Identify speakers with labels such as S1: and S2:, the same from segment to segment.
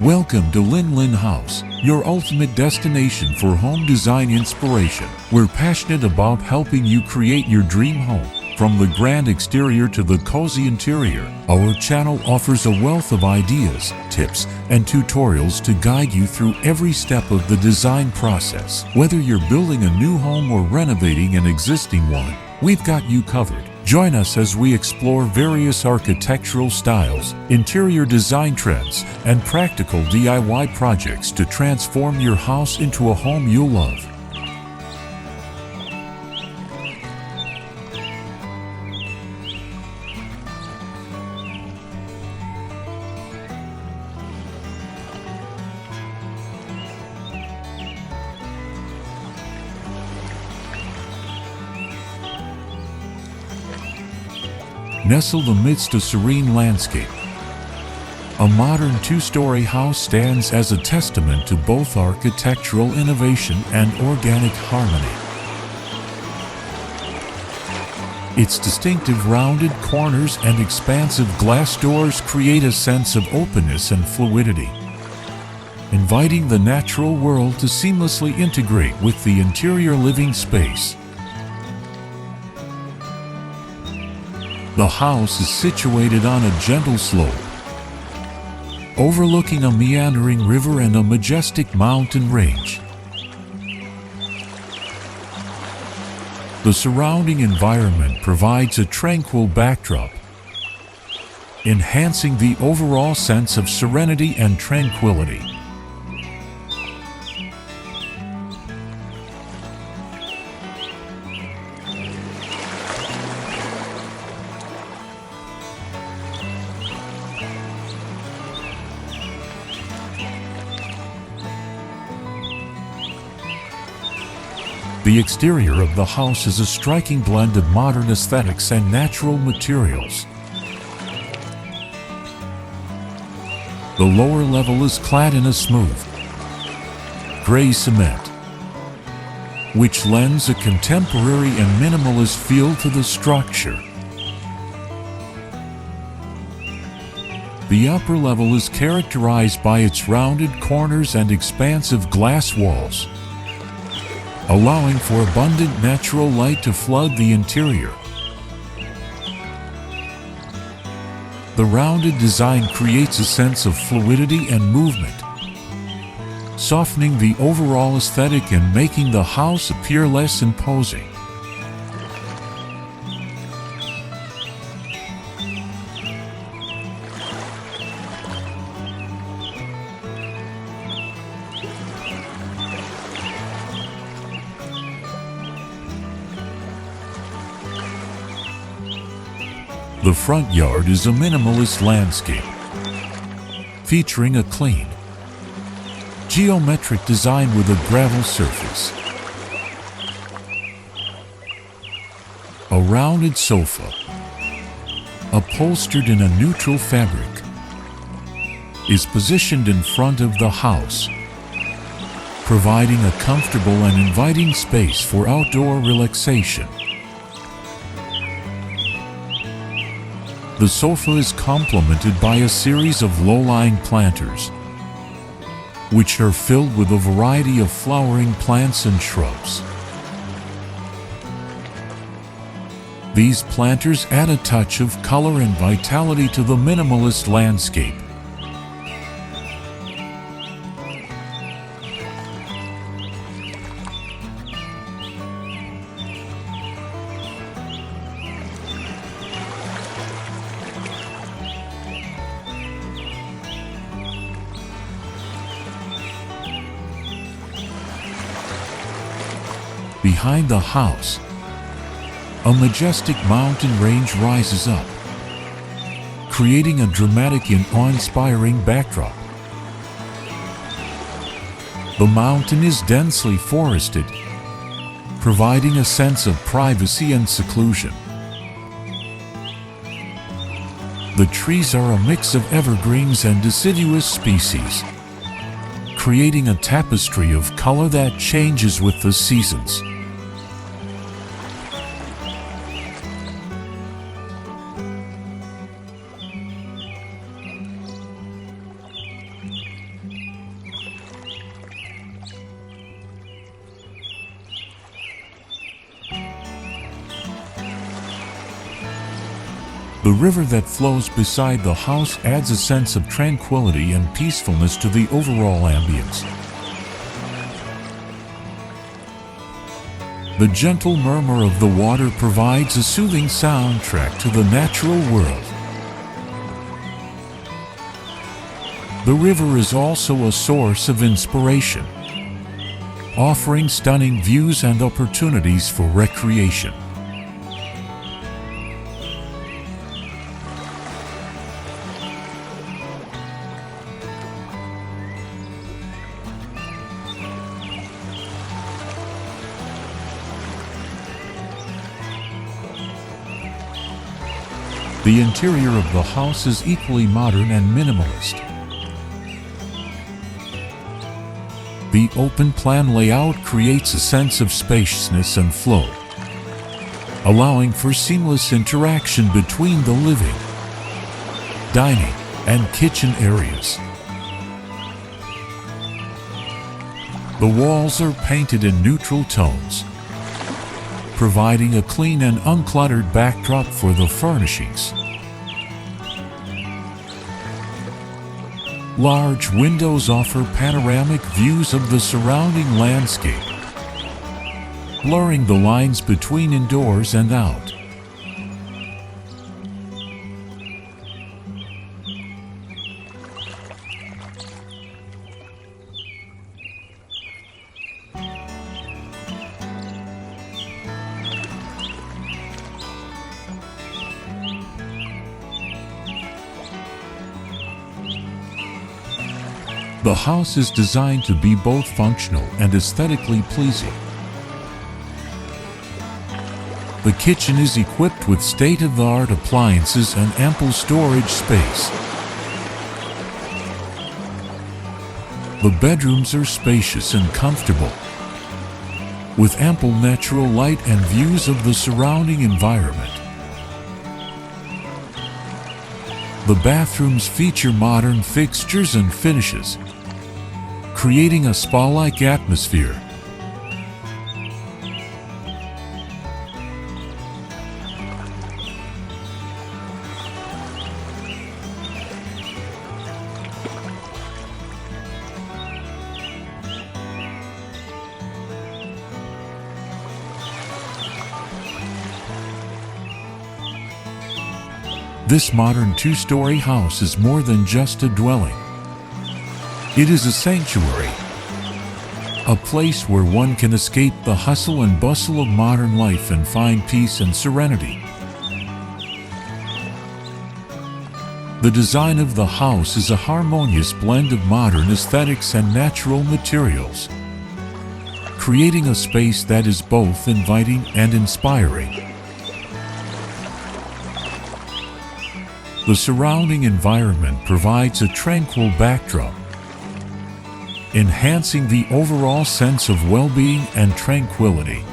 S1: Welcome to Linh House, your ultimate destination for home design inspiration. We're passionate about helping you create your dream home. From the grand exterior to the cozy interior, our channel offers a wealth of ideas, tips, and tutorials to guide you through every step of the design process. Whether you're building a new home or renovating an existing one, we've got you covered. Join us as we explore various architectural styles, interior design trends, and practical DIY projects to transform your house into a home you'll love. Nestled amidst a serene landscape, a modern two-story house stands as a testament to both architectural innovation and organic harmony. Its distinctive rounded corners and expansive glass doors create a sense of openness and fluidity, inviting the natural world to seamlessly integrate with the interior living space. The house is situated on a gentle slope, overlooking a meandering river and a majestic mountain range. The surrounding environment provides a tranquil backdrop, enhancing the overall sense of serenity and tranquility. The exterior of the house is a striking blend of modern aesthetics and natural materials. The lower level is clad in a smooth, gray cement, which lends a contemporary and minimalist feel to the structure. The upper level is characterized by its rounded corners and expansive glass walls, allowing for abundant natural light to flood the interior. The rounded design creates a sense of fluidity and movement, softening the overall aesthetic and making the house appear less imposing. The front yard is a minimalist landscape, featuring a clean, geometric design with a gravel surface. A rounded sofa, upholstered in a neutral fabric, is positioned in front of the house, providing a comfortable and inviting space for outdoor relaxation. The sofa is complemented by a series of low-lying planters, which are filled with a variety of flowering plants and shrubs. These planters add a touch of color and vitality to the minimalist landscape. Behind the house, a majestic mountain range rises up, creating a dramatic and awe-inspiring backdrop. The mountain is densely forested, providing a sense of privacy and seclusion. The trees are a mix of evergreens and deciduous species, creating a tapestry of color that changes with the seasons. The river that flows beside the house adds a sense of tranquility and peacefulness to the overall ambience. The gentle murmur of the water provides a soothing soundtrack to the natural world. The river is also a source of inspiration, offering stunning views and opportunities for recreation. The interior of the house is equally modern and minimalist. The open-plan layout creates a sense of spaciousness and flow, allowing for seamless interaction between the living, dining, and kitchen areas. The walls are painted in neutral tones, providing a clean and uncluttered backdrop for the furnishings. Large windows offer panoramic views of the surrounding landscape, blurring the lines between indoors and out. The house is designed to be both functional and aesthetically pleasing. The kitchen is equipped with state-of-the-art appliances and ample storage space. The bedrooms are spacious and comfortable, with ample natural light and views of the surrounding environment. The bathrooms feature modern fixtures and finishes, creating a spa-like atmosphere. This modern two-story house is more than just a dwelling. It is a sanctuary, a place where one can escape the hustle and bustle of modern life and find peace and serenity. The design of the house is a harmonious blend of modern aesthetics and natural materials, creating a space that is both inviting and inspiring. The surrounding environment provides a tranquil backdrop, enhancing the overall sense of well-being and tranquility.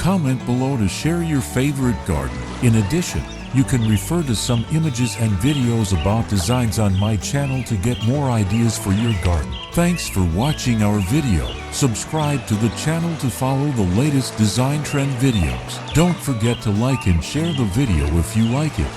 S1: Comment below to share your favorite garden. In addition, you can refer to some images and videos about designs on my channel to get more ideas for your garden. Thanks for watching our video. Subscribe to the channel to follow the latest design trend videos. Don't forget to like and share the video if you like it.